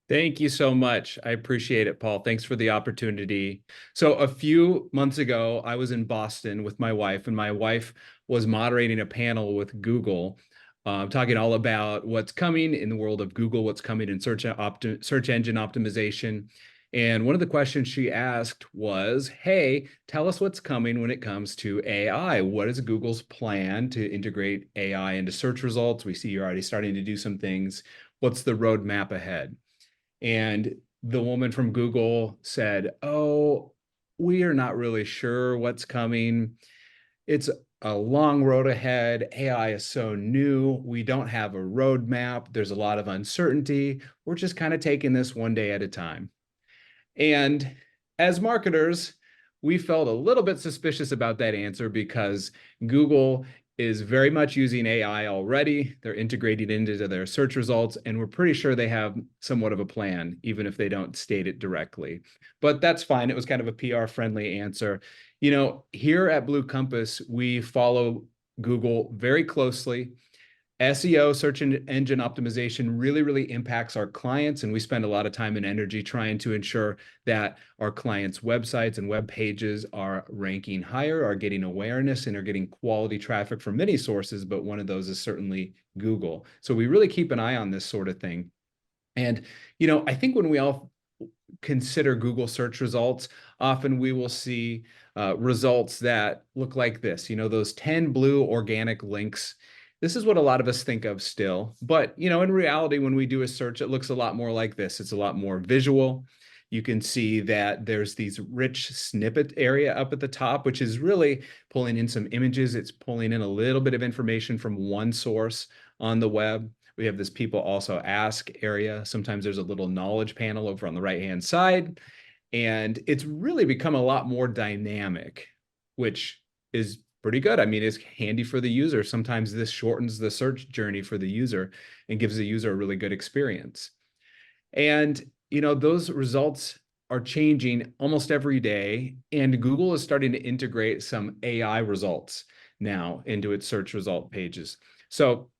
Thank you so much. I appreciate it, Paul. Thanks for the opportunity. So a few months ago, I was in Boston with my wife, and my wife was moderating a panel with Google, talking all about what's coming in the world of Google, what's coming in search engine optimization. And one of the questions she asked was, hey, tell us what's coming when it comes to AI. What is Google's plan to integrate AI into search results? We see you're already starting to do some things. What's the roadmap ahead? And the woman from Google said, oh, we are not really sure what's coming. It's a long road ahead. AI is so new. We don't have a roadmap. There's a lot of uncertainty. We're just kind of taking this one day at a time. And as marketers, we felt a little bit suspicious about that answer because Google is very much using AI already. They're integrating it into their search results, and we're pretty sure they have somewhat of a plan, even if they don't state it directly. But that's fine. It was kind of a PR-friendly answer. You know, here at Blue Compass, we follow Google very closely. SEO, search engine optimization, really impacts our clients, and we spend a lot of time and energy trying to ensure that our clients' websites and web pages are ranking higher, are getting awareness, and are getting quality traffic from many sources, but one of those is certainly Google. So we really keep an eye on this sort of thing. And, you know, I think when we all consider Google search results, often we will see results that look like this, you know, those 10 blue organic links. This is what a lot of us think of still, but you know, in reality, when we do a search, it looks a lot more like this. It's a lot more visual. You can see that there's these rich snippet area up at the top, which is really pulling in some images. It's pulling in a little bit of information from one source on the web. We have this people also ask area. Sometimes there's a little knowledge panel over on the right-hand side, and it's really become a lot more dynamic, which is pretty good. I mean, it's handy for the user. Sometimes this shortens the search journey for the user and gives the user a really good experience. And, you know, those results are changing almost every day. And Google is starting to integrate some AI results now into its search result pages. So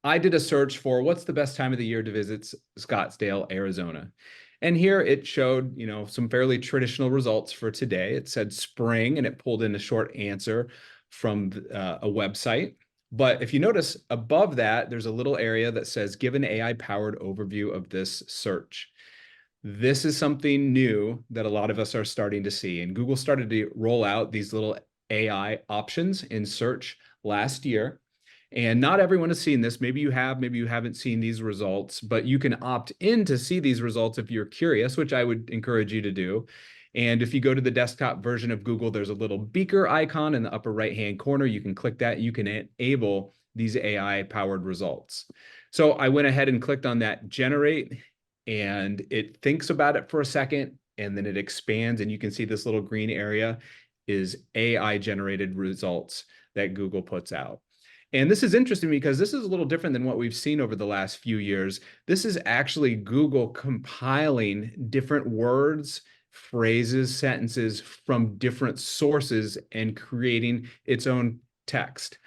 I did a search for what's the best time of the year to visit Scottsdale, Arizona. And here it showed, you know, some fairly traditional results for today. It said spring, and it pulled in a short answer from a website. But if you notice above that, there's a little area that says, give an AI-powered overview of this search. This is something new that a lot of us are starting to see. And Google started to roll out these little AI options in search last year. And not everyone has seen this. Maybe you have, maybe you haven't seen these results, but you can opt in to see these results if you're curious, which I would encourage you to do. And if you go to the desktop version of Google, there's a little beaker icon in the upper right-hand corner. You can click that. You can enable these AI-powered results. So I went ahead and clicked on that generate, and it thinks about it for a second, and then it expands, and you can see this little green area is AI-generated results that Google puts out. And this is interesting because this is a little different than what we've seen over the last few years. This is actually Google compiling different words, phrases, sentences from different sources and creating its own text.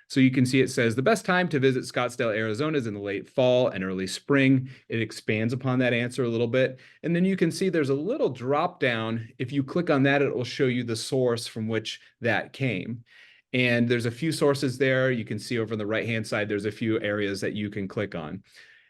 So you can see it says the best time to visit Scottsdale, Arizona is in the late fall and early spring. It expands upon that answer a little bit. And then you can see there's a little drop down. If you click on that, it will show you the source from which that came. And there's a few sources there. You can see over on the right-hand side, there's a few areas that you can click on.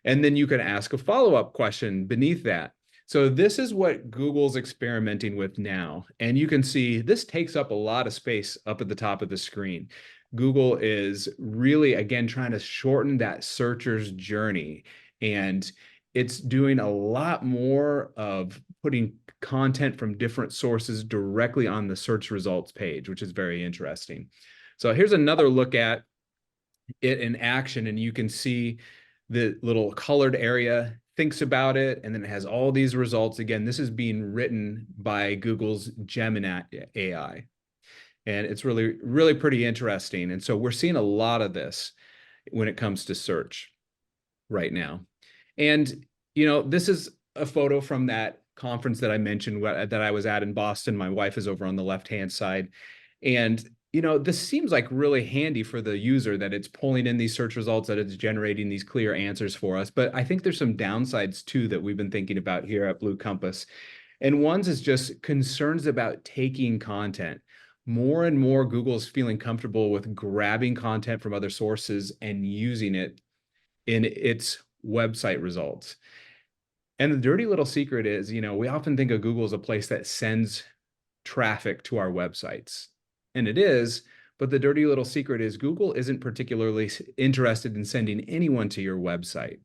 And then you can ask a follow-up question beneath that. So this is what Google's experimenting with now. And you can see this takes up a lot of space up at the top of the screen. Google is really, again, trying to shorten that searcher's journey. And it's doing a lot more of putting content from different sources directly on the search results page, which is very interesting. So here's another look at it in action, and you can see the little colored area thinks about it, and then it has all these results. Again, this is being written by Google's Gemini AI, and it's really pretty interesting. And so we're seeing a lot of this when it comes to search right now. And, you know, this is a photo from that conference that I mentioned that I was at in Boston. My wife is over on the left-hand side. And, this seems like really handy for the user, that it's pulling in these search results, that it's generating these clear answers for us. But I think there's some downsides too that we've been thinking about here at Blue Compass. And one's is just concerns about taking content. More and more, Google is feeling comfortable with grabbing content from other sources and using it in its website results. And the dirty little secret is, we often think of Google as a place that sends traffic to our websites. And it is, but the dirty little secret is Google isn't particularly interested in sending anyone to your website.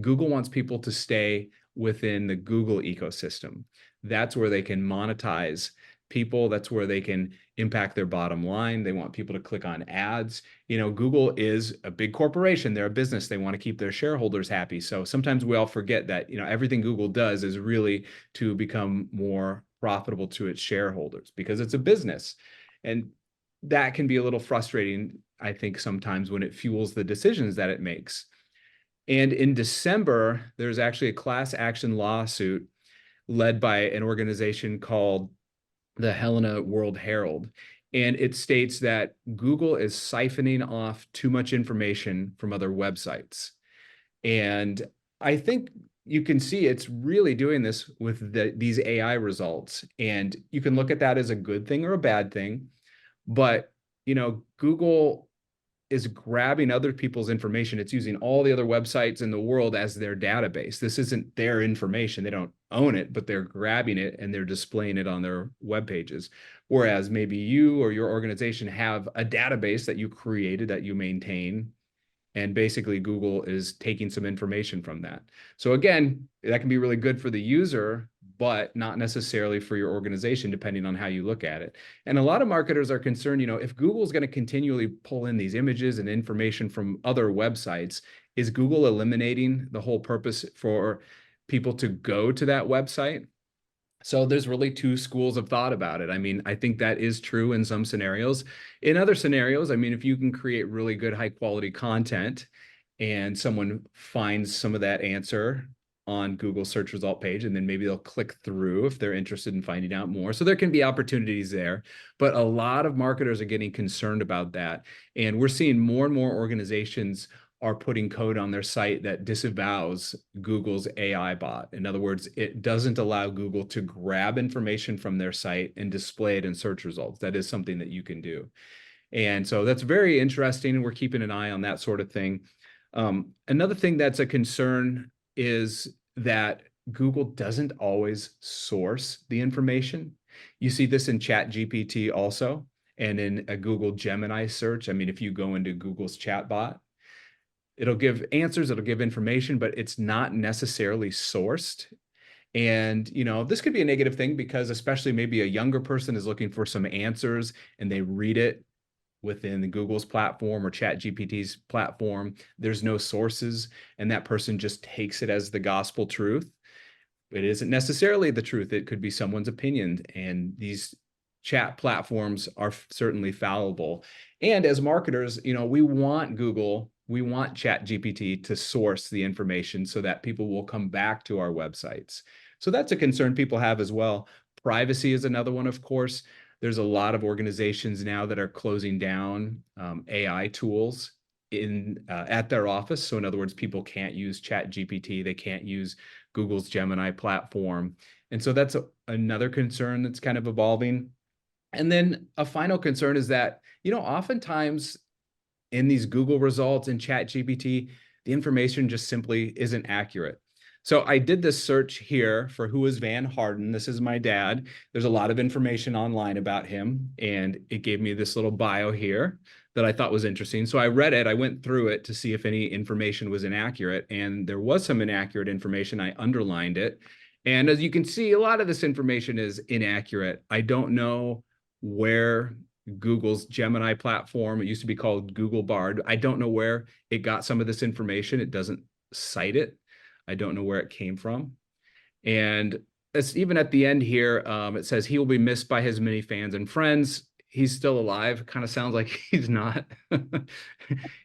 Google wants people to stay within the Google ecosystem. That's where they can monetize people. That's where they can impact their bottom line. They want people to click on ads. Google is a big corporation. They're a business. They want to keep their shareholders happy. So sometimes we all forget that, everything Google does is really to become more profitable to its shareholders, because it's a business. And that can be a little frustrating, I think, sometimes when it fuels the decisions that it makes. And in December, there's actually a class action lawsuit led by an organization called the Helena World Herald. And it states that Google is siphoning off too much information from other websites. And I think you can see it's really doing this with these AI results. And you can look at that as a good thing or a bad thing. But, Google is grabbing other people's information. It's using all the other websites in the world as their database. This isn't their information. They don't own it, but they're grabbing it and they're displaying it on their web pages. Whereas maybe you or your organization have a database that you created, that you maintain, and basically Google is taking some information from that. So again, that can be really good for the user, but not necessarily for your organization, depending on how you look at it. And a lot of marketers are concerned, if Google's going to continually pull in these images and information from other websites, is Google eliminating the whole purpose for people to go to that website? So there's really two schools of thought about it. I mean, I think that is true in some scenarios. In other scenarios, if you can create really good, high quality content and someone finds some of that answer on Google's search result page, and then maybe they'll click through if they're interested in finding out more. So there can be opportunities there, but a lot of marketers are getting concerned about that. And we're seeing more and more organizations are putting code on their site that disavows Google's AI bot. In other words, it doesn't allow Google to grab information from their site and display it in search results. That is something that you can do. And so that's very interesting, and we're keeping an eye on that sort of thing. Another thing that's a concern is that Google doesn't always source the information. You see this in ChatGPT also, and in a Google Gemini search. If you go into Google's chatbot, it'll give answers, it'll give information, but it's not necessarily sourced. And, this could be a negative thing, because especially maybe a younger person is looking for some answers and they read it within the Google's platform or ChatGPT's platform. There's no sources, and that person just takes it as the gospel truth. It isn't necessarily the truth. It could be someone's opinion, and these chat platforms are certainly fallible. And as marketers, we want ChatGPT to source the information so that people will come back to our websites. So that's a concern people have as well. Privacy is another one, of course. There's a lot of organizations now that are closing down AI tools at their office. So in other words, people can't use ChatGPT. They can't use Google's Gemini platform. And so that's another concern that's kind of evolving. And then a final concern is that, oftentimes in these Google results and ChatGPT, the information just simply isn't accurate. So I did this search here for who is Van Harden. This is my dad. There's a lot of information online about him, and it gave me this little bio here that I thought was interesting. So I read it. I went through it to see if any information was inaccurate, and there was some inaccurate information. I underlined it. And as you can see, a lot of this information is inaccurate. I don't know where Google's Gemini platform, it used to be called Google Bard, I don't know where it got some of this information. It doesn't cite it. I don't know where it came from. And it's even at the end here, it says he will be missed by his many fans and friends. He's still alive. Kind of sounds like he's not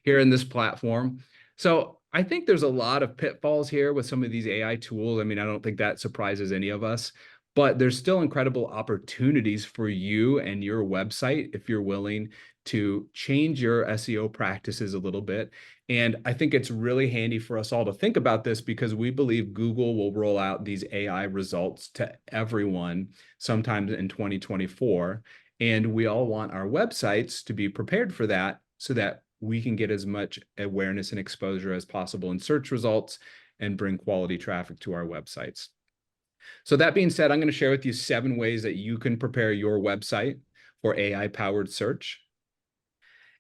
here in this platform. So I think there's a lot of pitfalls here with some of these AI tools. I don't think that surprises any of us. But there's still incredible opportunities for you and your website if you're willing to change your SEO practices a little bit. And I think it's really handy for us all to think about this because we believe Google will roll out these AI results to everyone sometime in 2024. And we all want our websites to be prepared for that so that we can get as much awareness and exposure as possible in search results and bring quality traffic to our websites. So that being said, I'm going to share with you 7 ways that you can prepare your website for AI-powered search.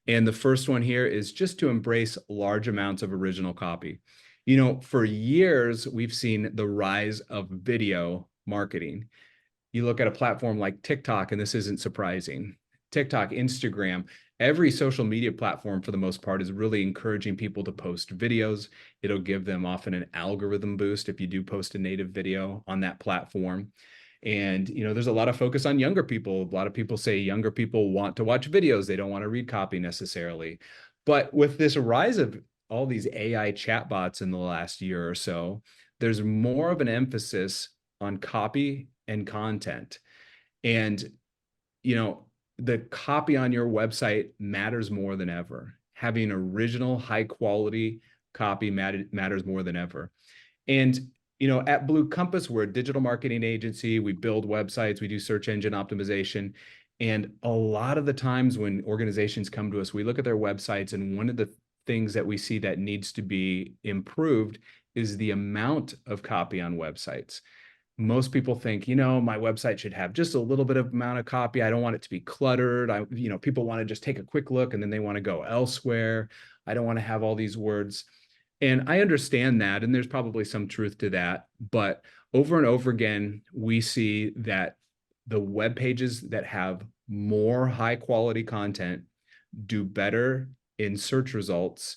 And the first one here is just to embrace large amounts of original copy. You know, for years, we've seen the rise of video marketing. You look at a platform like TikTok, and this isn't surprising. TikTok, Instagram, every social media platform for the most part is really encouraging people to post videos. It'll give them often an algorithm boost if you do post a native video on that platform. And, you know, there's a lot of focus on younger people. A lot of people say younger people want to watch videos. They don't want to read copy necessarily. But with this rise of all these AI chatbots in the last year or so, there's more of an emphasis on copy and content. And, you know, the copy on your website matters more than ever. Having original, high quality copy matters more than ever. And, you know, at Blue Compass, we're a digital marketing agency. We build websites, we do search engine optimization. And a lot of the times when organizations come to us, we look at their websites, and one of the things that we see that needs to be improved is the amount of copy on websites. Most people think, you know, my website should have just a little bit of amount of copy. I don't want it to be cluttered. You know, people want to just take a quick look and then they want to go elsewhere. I don't want to have all these words. And I understand that, and there's probably some truth to that. But over and over again, we see that the web pages that have more high quality content do better in search results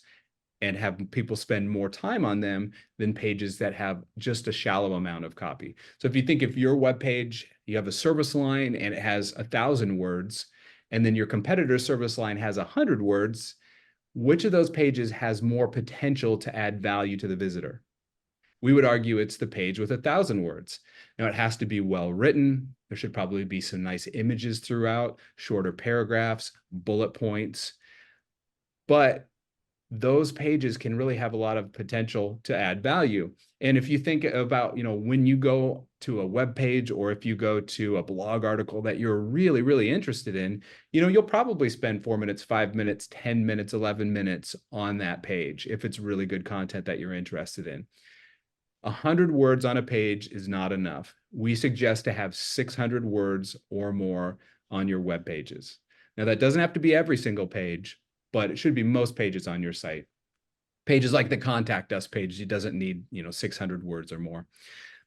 and have people spend more time on them than pages that have just a shallow amount of copy. So if you think if your web page, you have a service line and it has 1,000 words, and then your competitor's service line has 100 words, which of those pages has more potential to add value to the visitor? We would argue it's the page with 1,000 words. Now, it has to be well written. There should probably be some nice images throughout, shorter paragraphs, bullet points. But those pages can really have a lot of potential to add value. And if you think about, you know, when you go to a web page or if you go to a blog article that you're really, really interested in, you know, you'll probably spend 4 minutes, 5 minutes, 10 minutes, 11 minutes on that page if it's really good content that you're interested in. 100 words on a page is not enough. We suggest to have 600 words or more on your web pages. Now, that doesn't have to be every single page, but it should be most pages on your site. Pages like the contact us page, it doesn't need, you know, 600 words or more.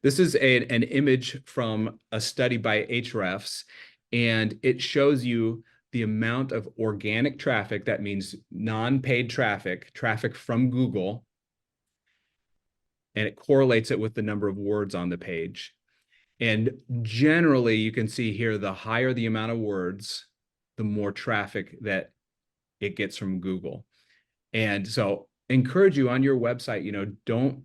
This is an image from a study by Ahrefs, and it shows you the amount of organic traffic, that means non-paid traffic, traffic from Google, and it correlates it with the number of words on the page. And generally, you can see here, the higher the amount of words, the more traffic that it gets from Google. And so encourage you on your website, you know, don't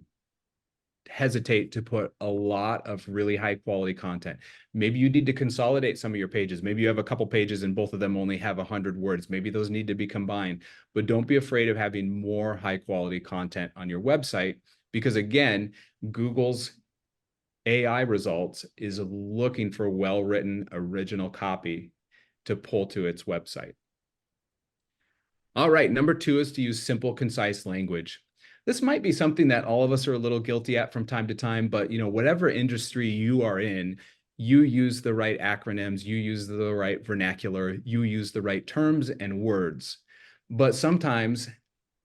hesitate to put a lot of really high quality content. Maybe you need to consolidate some of your pages. Maybe you have a couple pages and both of them only have 100 words. Maybe those need to be combined, but don't be afraid of having more high quality content on your website, because again, Google's AI results is looking for well-written original copy to pull to its website. All right, number 2 is to use simple, concise language. This might be something that all of us are a little guilty at from time to time, but you know, whatever industry you are in, you use the right acronyms, you use the right vernacular, you use the right terms and words. But sometimes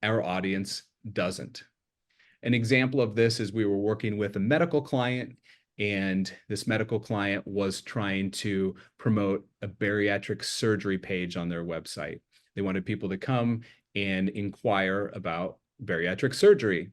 our audience doesn't. An example of this is we were working with a medical client, and this medical client was trying to promote a bariatric surgery page on their website. They wanted people to come and inquire about bariatric surgery.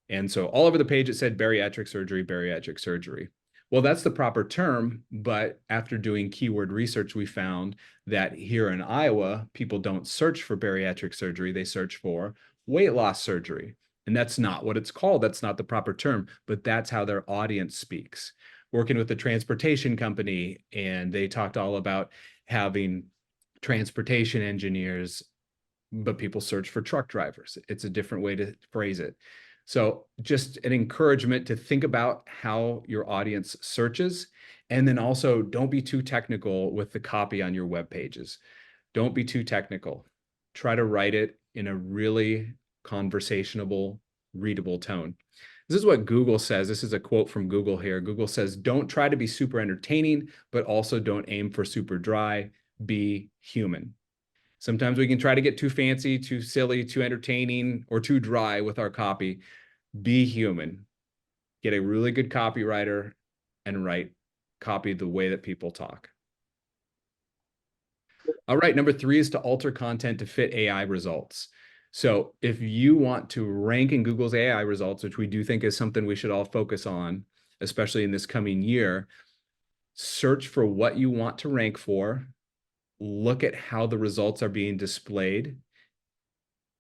And so all over the page, it said bariatric surgery, bariatric surgery. Well, that's the proper term, but after doing keyword research, we found that here in Iowa, people don't search for bariatric surgery, they search for weight loss surgery. And that's not what it's called. That's not the proper term, but that's how their audience speaks. working with a transportation company, and they talked all about having transportation engineers, but people search for truck drivers. It's a different way to phrase it. So just an encouragement to think about how your audience searches, and then also don't be too technical with the copy on your web pages. Don't be too technical. Try to write it in a really conversational, readable tone. This is what Google says. This is a quote from Google here. Google says, don't try to be super entertaining, but also don't aim for super dry. Be human. Sometimes we can try to get too fancy, too silly, too entertaining, or too dry with our copy. Be human. Get a really good copywriter and write copy the way that people talk. All right, number 3 is to alter content to fit AI results. So if you want to rank in Google's AI results, which we do think is something we should all focus on, especially in this coming year, search for what you want to rank for, look at how the results are being displayed,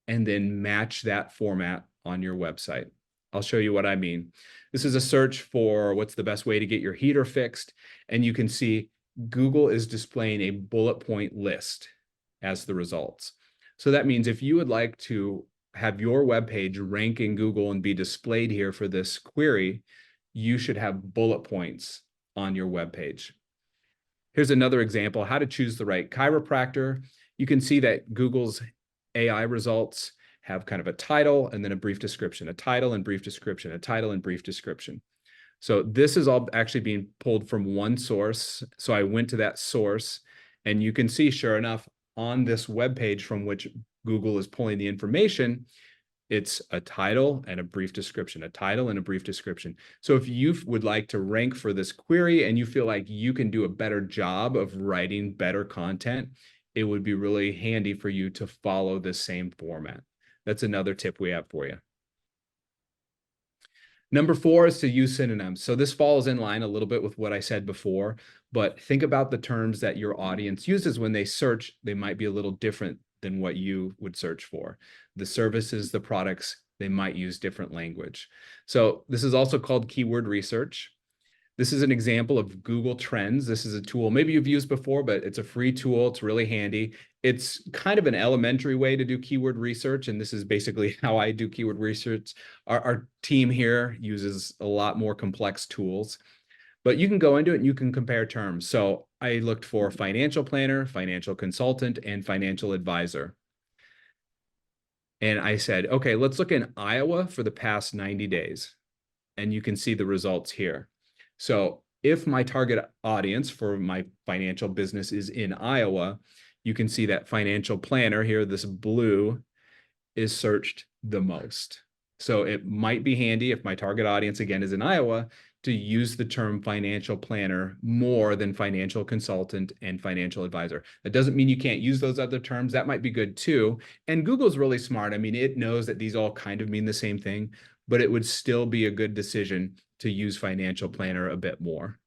and then match that format on your website. I'll show you what I mean. This is a search for what's the best way to get your heater fixed, and you can see Google is displaying a bullet point list as the results. So that means if you would like to have your web page rank in Google and be displayed here for this query, you should have bullet points on your web page. Here's another example, how to choose the right chiropractor. You can see that Google's AI results have kind of a title and then a brief description, a title and brief description, a title and brief description. So this is all actually being pulled from one source. So I went to that source, and you can see, sure enough, on this web page from which Google is pulling the information, it's a title and a brief description, a title and a brief description. So if you would like to rank for this query and you feel like you can do a better job of writing better content, it would be really handy for you to follow the same format. That's another tip we have for you. Number 4 is to use synonyms. So this falls in line a little bit with what I said before, but think about the terms that your audience uses when they search. They might be a little different than what you would search for. The services, the products, they might use different language. So this is also called keyword research. This is an example of Google Trends. This is a tool maybe you've used before, but it's a free tool. It's really handy. It's kind of an elementary way to do keyword research, and this is basically how I do keyword research. Our team here uses a lot more complex tools, but you can go into it and you can compare terms. So I looked for financial planner, financial consultant, and financial advisor. And I said, okay, let's look in Iowa for the past 90 days. And you can see the results here. So if my target audience for my financial business is in Iowa, you can see that financial planner here, this blue, is searched the most. So it might be handy if my target audience, again, is in Iowa, to use the term financial planner more than financial consultant and financial advisor. That doesn't mean you can't use those other terms. That might be good too. And Google's really smart. I mean, it knows that these all kind of mean the same thing, but it would still be a good decision to use financial planner a bit more.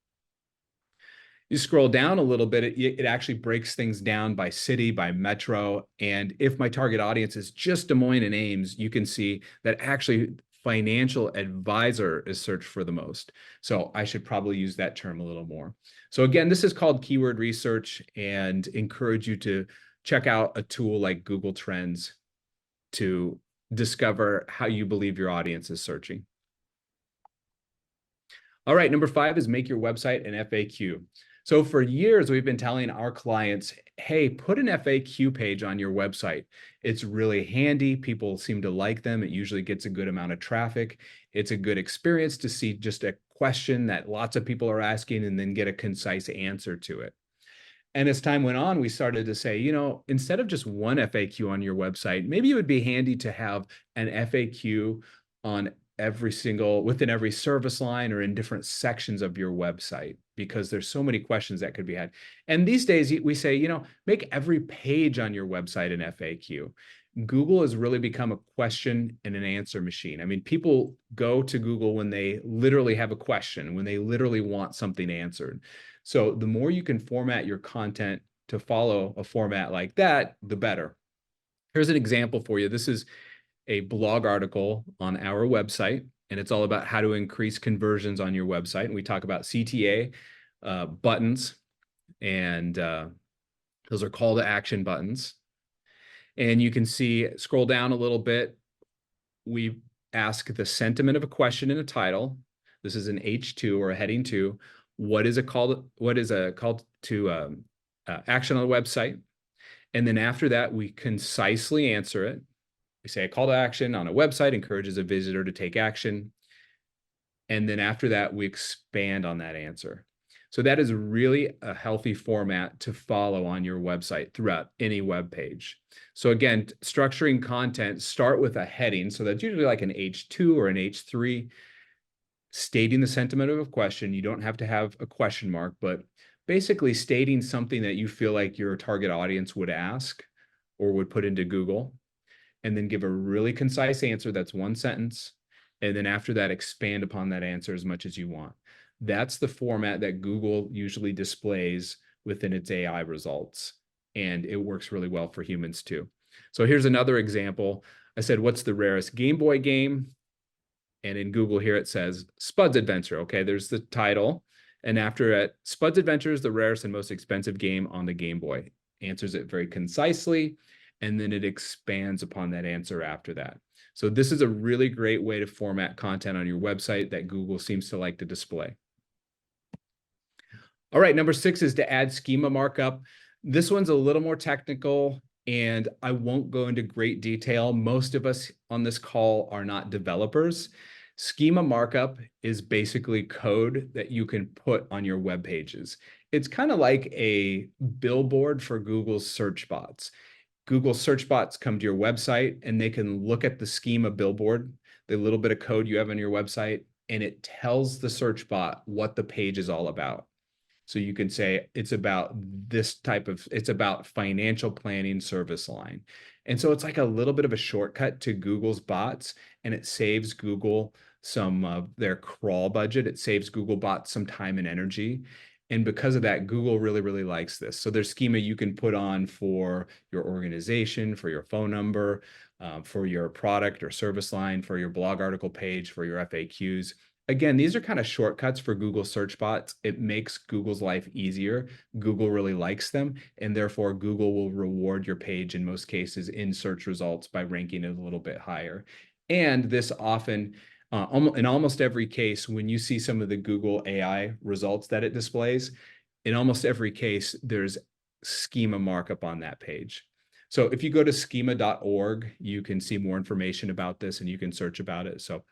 You scroll down a little bit, it actually breaks things down by city, by metro. And if my target audience is just Des Moines and Ames, you can see that actually financial advisor is searched for the most. So I should probably use that term a little more. So again, this is called keyword research, and encourage you to check out a tool like Google Trends to discover how you believe your audience is searching. All right, number 5 is make your website an FAQ. So for years, we've been telling our clients, hey, put an FAQ page on your website. It's really handy. People seem to like them. It usually gets a good amount of traffic. It's a good experience to see just a question that lots of people are asking and then get a concise answer to it. And as time went on, we started to say, you know, instead of just one FAQ on your website, maybe it would be handy to have an FAQ on within every service line or in different sections of your website, because there's so many questions that could be had. And these days we say, you know, make every page on your website an FAQ. Google has really become a question and an answer machine. I mean, people go to Google when they literally have a question, when they literally want something answered. So the more you can format your content to follow a format like that, the better. Here's an example for you. This is a blog article on our website. and it's all about how to increase conversions on your website. And we talk about CTA buttons, and those are call to action buttons. And you can see, scroll down a little bit, we ask the sentiment of a question in a title. This is an H2 or a heading 2. What is a call to action on the website? And then after that, we concisely answer it. We say a call to action on a website encourages a visitor to take action. And then after that, we expand on that answer. So that is really a healthy format to follow on your website throughout any web page. So again, structuring content, start with a heading. So that's usually like an H2 or an H3, stating the sentiment of a question. You don't have to have a question mark, but basically stating something that you feel like your target audience would ask or would put into Google, and then give a really concise answer that's one sentence. And then after that, expand upon that answer as much as you want. That's the format that Google usually displays within its AI results. And it works really well for humans too. So here's another example. I said, what's the rarest Game Boy game? And in Google here, it says Spud's Adventure. Okay, there's the title. And after it, Spud's Adventure is the rarest and most expensive game on the Game Boy. Answers it very concisely, and then it expands upon that answer after that. So this is a really great way to format content on your website that Google seems to like to display. All right, number 6 is to add schema markup. This one's a little more technical, and I won't go into great detail. Most of us on this call are not developers. Schema markup is basically code that you can put on your web pages. It's kind of like a billboard for Google's search bots. Google search bots come to your website and they can look at the schema billboard, the little bit of code you have on your website, and it tells the search bot what the page is all about. So you can say it's about it's about financial planning service line. And so it's like a little bit of a shortcut to Google's bots, and it saves Google some of their crawl budget. It saves Google bots some time and energy. And because of that, Google really, really likes this. So there's schema you can put on for your organization, for your phone number, for your product or service line, for your blog article page, for your FAQs. Again, these are kind of shortcuts for Google search bots. It makes Google's life easier. Google really likes them, and therefore Google will reward your page in most cases in search results by ranking it a little bit higher. And this often, in almost every case, when you see some of the Google AI results that it displays, in almost every case, there's schema markup on that page. So if you go to schema.org, you can see more information about this and you can search about it. So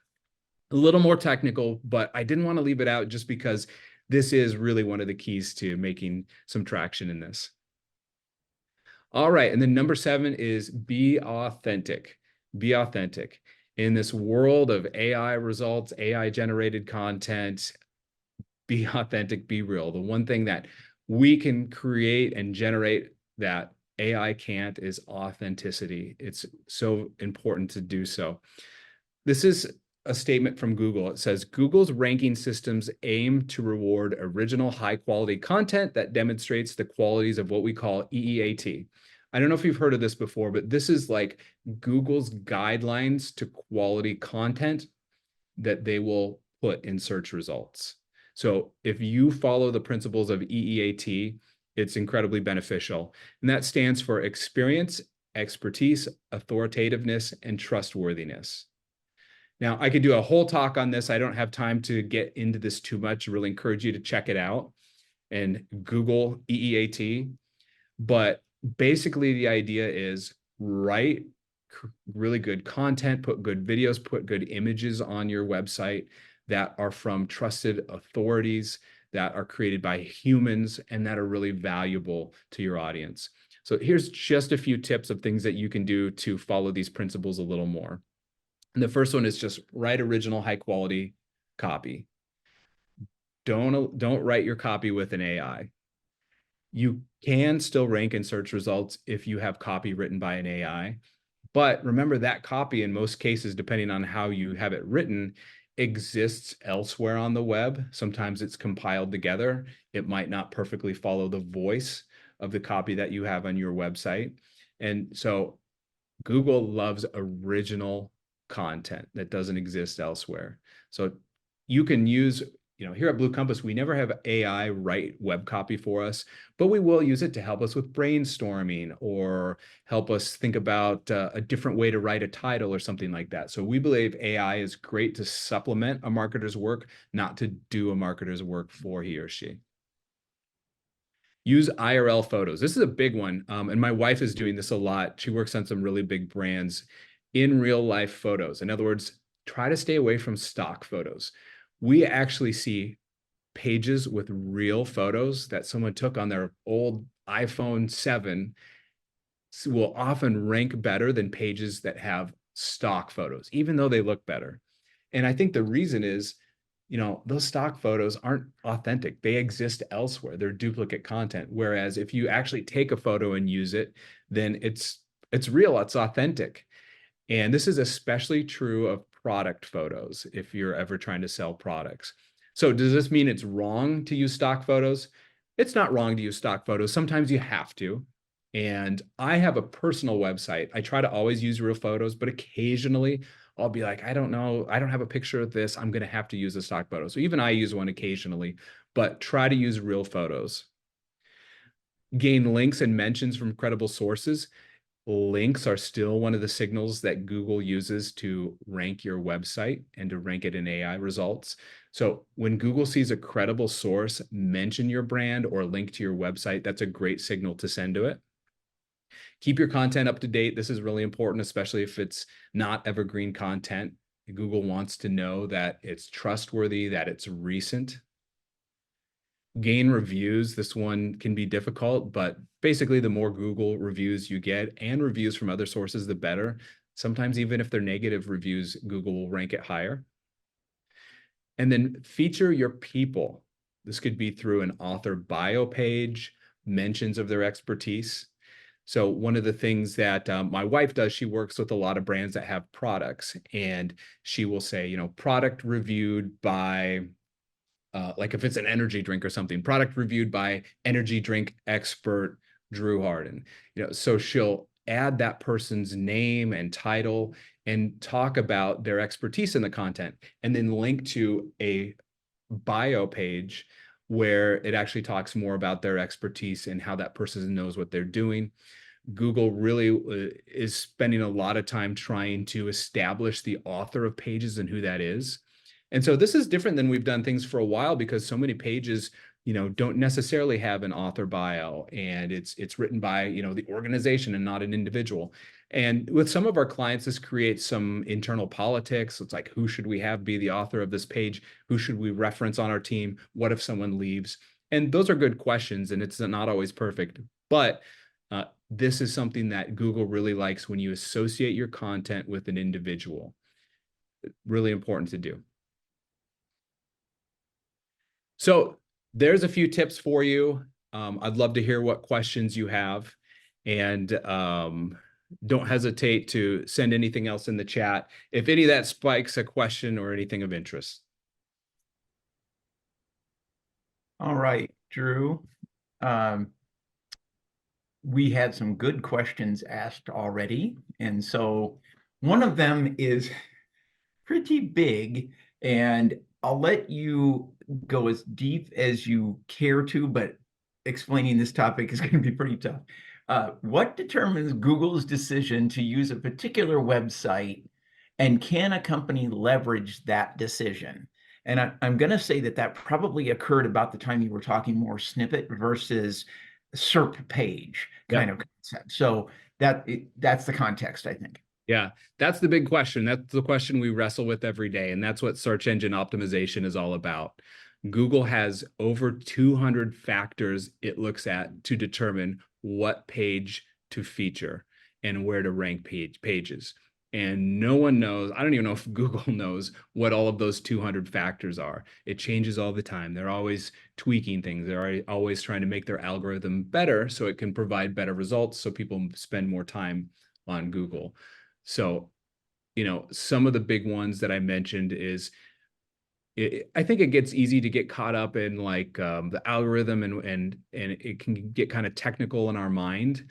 a little more technical, but I didn't want to leave it out just because this is really one of the keys to making some traction in this. All right, and then number 7 is be authentic. Be authentic. In this world of AI results, AI generated content, be authentic, be real. The one thing that we can create and generate that AI can't is authenticity. It's so important to do so. This is a statement from Google. It says, Google's ranking systems aim to reward original high-quality content that demonstrates the qualities of what we call EEAT. I don't know if you've heard of this before, but this is like Google's guidelines to quality content that they will put in search results. So if you follow the principles of EEAT, it's incredibly beneficial. And that stands for experience, expertise, authoritativeness, and trustworthiness. Now, I could do a whole talk on this. I don't have time to get into this too much. I really encourage you to check it out and Google EEAT. But basically, the idea is write really good content, put good videos, put good images on your website that are from trusted authorities, that are created by humans, and that are really valuable to your audience. So here's just a few tips of things that you can do to follow these principles a little more. And the first one is just write original high quality copy. Don't write your copy with an AI. You can still rank in search results if you have copy written by an AI. But remember that copy in most cases, depending on how you have it written, exists elsewhere on the web. Sometimes it's compiled together. It might not perfectly follow the voice of the copy that you have on your website. And so Google loves original content that doesn't exist elsewhere. So you can use, here at Blue Compass, we never have AI write web copy for us, but we will use it to help us with brainstorming or help us think about a different way to write a title or something like that. So we believe AI is great to supplement a marketer's work, not to do a marketer's work for he or she. Use IRL photos. This is a big one. And my wife is doing this a lot. She works on some really big brands in real life photos. In other words, try to stay away from stock photos. We actually see pages with real photos that someone took on their old iPhone 7 will often rank better than pages that have stock photos, even though they look better. And I think the reason is, those stock photos aren't authentic. They exist elsewhere. They're duplicate content. Whereas if you actually take a photo and use it, then it's real, it's authentic. And this is especially true of product photos if you're ever trying to sell products. So does this mean it's wrong to use stock photos? It's not wrong to use stock photos. Sometimes you have to. And I have a personal website. I try to always use real photos, but occasionally I'll be like, I don't know, I don't have a picture of this. I'm going to have to use a stock photo. So even I use one occasionally, but try to use real photos. Gain links and mentions from credible sources. Links are still one of the signals that Google uses to rank your website and to rank it in AI results. So when Google sees a credible source mention your brand or link to your website, that's a great signal to send to it. Keep your content up to date. This is really important, especially if it's not evergreen content. Google wants to know that it's trustworthy, that it's recent. Gain reviews. This one can be difficult, but basically the more Google reviews you get and reviews from other sources, the better. Sometimes even if they're negative reviews, Google will rank it higher. And then feature your people. This could be through an author bio page, mentions of their expertise. So one of the things that my wife does, she works with a lot of brands that have products, and she will say, product reviewed by, like if it's an energy drink or something, product reviewed by energy drink expert Drew Harden. So she'll add that person's name and title and talk about their expertise in the content, and then link to a bio page where it actually talks more about their expertise and how that person knows what they're doing. Google really is spending a lot of time trying to establish the author of pages and who that is. And so this is different than we've done things for a while, because so many pages, don't necessarily have an author bio, and it's written by, the organization and not an individual. And with some of our clients, this creates some internal politics. It's like, who should we have be the author of this page? Who should we reference on our team? What if someone leaves? And those are good questions, and it's not always perfect. But this is something that Google really likes when you associate your content with an individual. Really important to do. So there's a few tips for you. I'd love to hear what questions you have. And don't hesitate to send anything else in the chat if any of that spikes a question or anything of interest. All right, Drew. We had some good questions asked already. And so one of them is pretty big, and I'll let you go as deep as you care to, but explaining this topic is going to be pretty tough. What determines Google's decision to use a particular website, and can a company leverage that decision? And I'm going to say that probably occurred about the time you were talking more snippet versus SERP page kind of concept. So that's the context, I think. Yeah, that's the big question. That's the question we wrestle with every day. And that's what search engine optimization is all about. Google has over 200 factors it looks at to determine what page to feature and where to rank pages. And no one knows, I don't even know if Google knows what all of those 200 factors are. It changes all the time. They're always tweaking things. They're always trying to make their algorithm better so it can provide better results so people spend more time on Google. So, some of the big ones that I mentioned is, I think it gets easy to get caught up in like the algorithm and it can get kind of technical in our mind.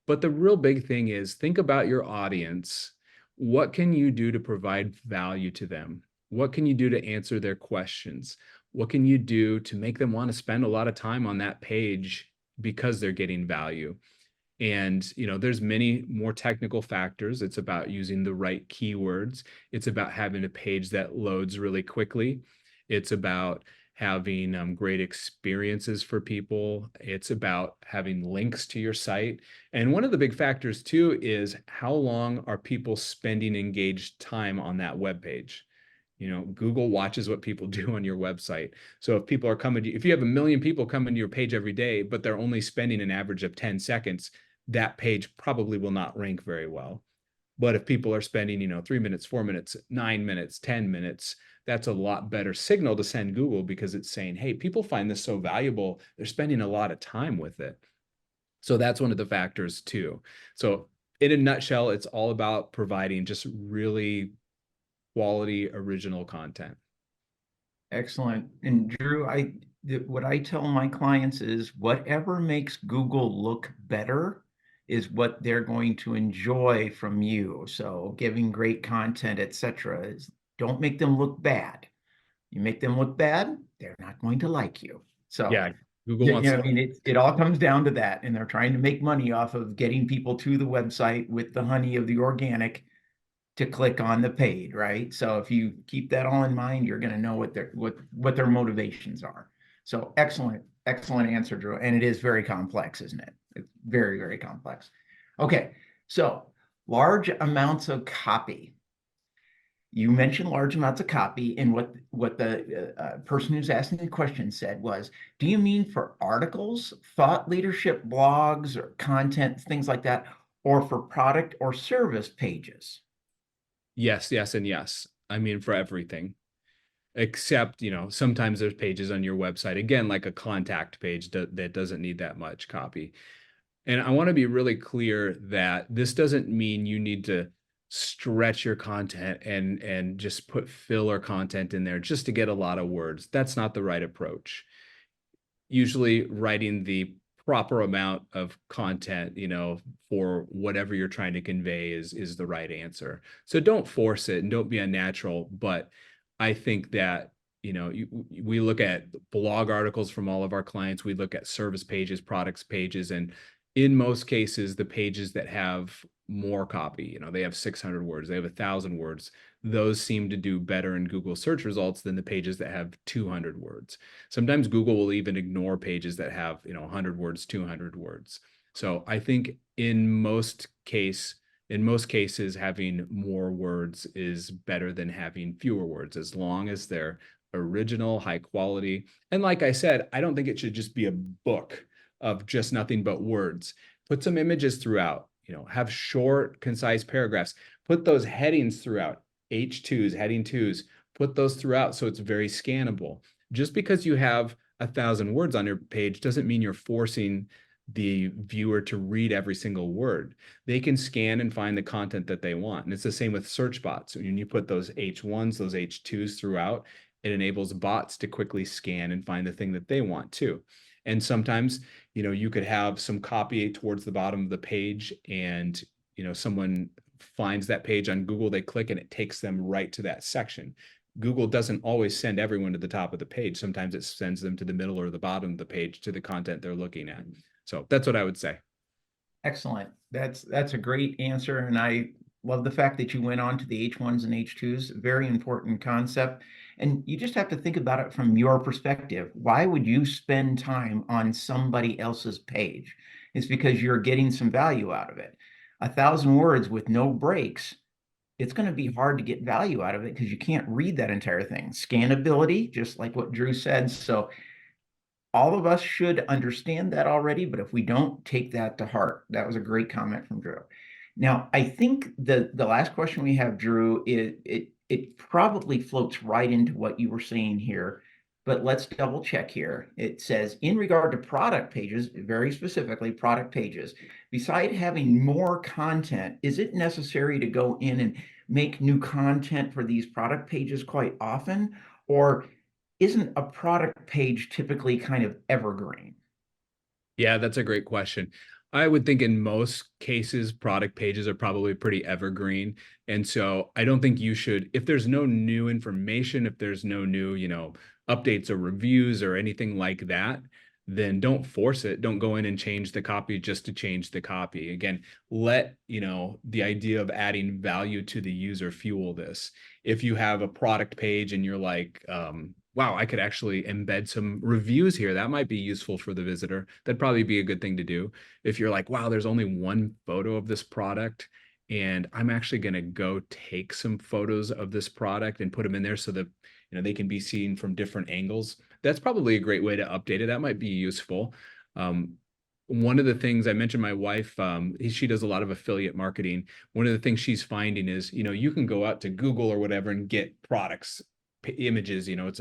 But the real big thing is, think about your audience. What can you do to provide value to them? What can you do to answer their questions? What can you do to make them want to spend a lot of time on that page because they're getting value? And, there's many more technical factors. It's about using the right keywords. It's about having a page that loads really quickly. It's about having great experiences for people. It's about having links to your site. And one of the big factors too is how long are people spending engaged time on that web page? Google watches what people do on your website. So if people are coming if you have 1 million people coming to your page every day, but they're only spending an average of 10 seconds, that page probably will not rank very well. But if people are spending, 3 minutes, 4 minutes, 9 minutes, 10 minutes, that's a lot better signal to send Google, because it's saying, hey, people find this so valuable, they're spending a lot of time with it. So that's one of the factors too. So in a nutshell, it's all about providing just really quality original content. Excellent. And Drew, what I tell my clients is whatever makes Google look better is what they're going to enjoy from you. So giving great content, etc. Don't make them look bad. You make them look bad, they're not going to like you. So Yeah, Google wants I mean, it all comes down to that, and they're trying to make money off of getting people to the website with the honey of the organic to click on the paid, right? So if you keep that all in mind, you're going to know what their motivations are. So excellent answer, Drew. And it is very complex, isn't it? It's very, very complex. Okay, so large amounts of copy. You mentioned large amounts of copy, and what the person who's asking the question said was, do you mean for articles, thought leadership blogs, or content, things like that, or for product or service pages? yes, yes, and yes. I mean, for everything, except, sometimes there's pages on your website, again, like a contact page that doesn't need that much copy. And I want to be really clear that this doesn't mean you need to stretch your content and just put filler content in there just to get a lot of words. That's not the right approach. Usually writing the proper amount of content, for whatever you're trying to convey is the right answer. So don't force it and don't be unnatural. But I think that, we look at blog articles from all of our clients. We look at service pages, products pages, and in most cases, the pages that have more copy, they have 600 words, they have 1,000 words. Those seem to do better in Google search results than the pages that have 200 words. Sometimes Google will even ignore pages that have, 100 words, 200 words. So I think in most cases, having more words is better than having fewer words, as long as they're original, high quality. And like I said, I don't think it should just be a book of just nothing but words. Put some images throughout, have short, concise paragraphs. Put those headings throughout, H2s, heading twos, put those throughout so it's very scannable. Just because you have 1,000 words on your page doesn't mean you're forcing the viewer to read every single word. They can scan and find the content that they want. And it's the same with search bots. When you put those H1s, those H2s throughout, it enables bots to quickly scan and find the thing that they want too. And sometimes, you could have some copy towards the bottom of the page, and, someone finds that page on Google, they click and it takes them right to that section. Google doesn't always send everyone to the top of the page. Sometimes it sends them to the middle or the bottom of the page to the content they're looking at. So that's what I would say. Excellent. That's a great answer. And I love the fact that you went on to the H1s and H2s. Very important concept. And you just have to think about it from your perspective. Why would you spend time on somebody else's page? It's because you're getting some value out of it. 1,000 words with no breaks, it's going to be hard to get value out of it because you can't read that entire thing. Scannability, just like what Drew said. So all of us should understand that already, but if we don't, take that to heart. That was a great comment from Drew. Now, I think the last question we have, Drew, it probably floats right into what you were saying here, but let's double check here. It says, in regard to product pages, very specifically product pages, beside having more content, is it necessary to go in and make new content for these product pages quite often? Or isn't a product page typically kind of evergreen? Yeah, that's a great question. I would think in most cases, product pages are probably pretty evergreen. And so I don't think you should, if there's no new information, if there's no new, updates or reviews or anything like that, then don't force it. Don't go in and change the copy just to change the copy. Again, let, the idea of adding value to the user fuel this. If you have a product page and you're like, wow, I could actually embed some reviews here. That might be useful for the visitor. That'd probably be a good thing to do. If you're like, wow, there's only one photo of this product, and I'm actually going to go take some photos of this product and put them in there so that they can be seen from different angles. That's probably a great way to update it. That might be useful. One of the things I mentioned, my wife, she does a lot of affiliate marketing. One of the things she's finding is, you can go out to Google or whatever and get products, images, it's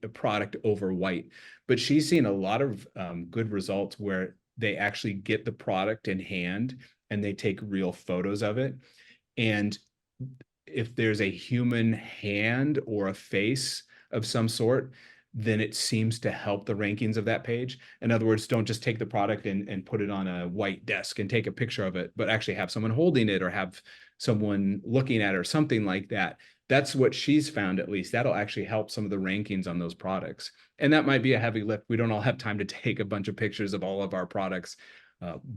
a product over white, but she's seen a lot of good results where they actually get the product in hand and they take real photos of it. And if there's a human hand or a face of some sort, then it seems to help the rankings of that page. In other words, don't just take the product and put it on a white desk and take a picture of it, but actually have someone holding it or have someone looking at it or something like that. That's what she's found, at least. That'll actually help some of the rankings on those products. And that might be a heavy lift. We don't all have time to take a bunch of pictures of all of our products.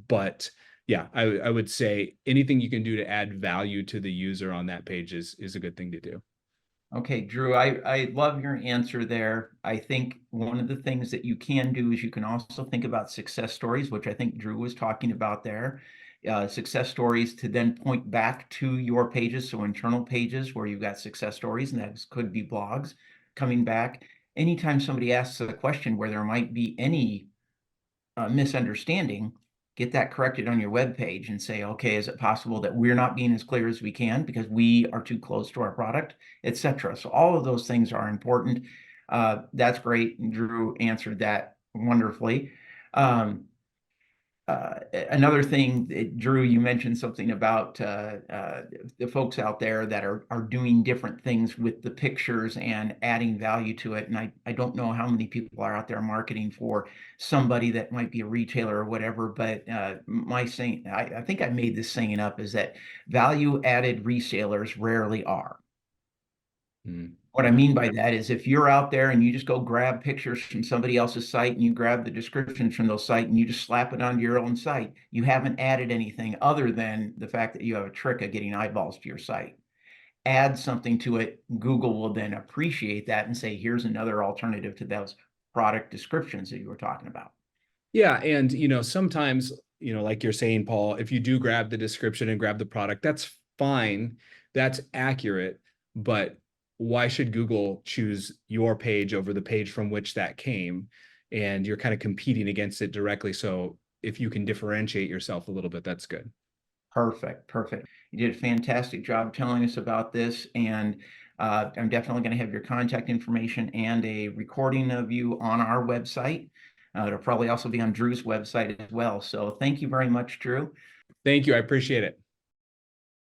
But yeah, I would say anything you can do to add value to the user on that page is a good thing to do. Okay, Drew, I love your answer there. I think one of the things that you can do is you can also think about success stories, which I think Drew was talking about there. Success stories to then point back to your pages, so internal pages where you've got success stories, and that could be blogs coming back. Anytime somebody asks a question where there might be any misunderstanding, get that corrected on your web page and say, okay, is it possible that we're not being as clear as we can because we are too close to our product, etc. So all of those things are important. That's great. Drew answered that wonderfully. Another thing, Drew, you mentioned something about the folks out there that are doing different things with the pictures and adding value to it. And I don't know how many people are out there marketing for somebody that might be a retailer or whatever, but my saying, I think I made this saying up, is that value added resellers rarely are. What I mean by that is if you're out there and you just go grab pictures from somebody else's site and you grab the descriptions from those sites and you just slap it onto your own site, you haven't added anything other than the fact that you have a trick of getting eyeballs to your site. Add something to it. Google will then appreciate that and say, here's another alternative to those product descriptions that you were talking about. Yeah. And, sometimes, like you're saying, Paul, if you do grab the description and grab the product, that's fine. That's accurate. But why should Google choose your page over the page from which that came? And you're kind of competing against it directly. So if you can differentiate yourself a little bit, that's good. Perfect. Perfect. You did a fantastic job telling us about this. And I'm definitely going to have your contact information and a recording of you on our website. It'll probably also be on Drew's website as well. So thank you very much, Drew. Thank you. I appreciate it.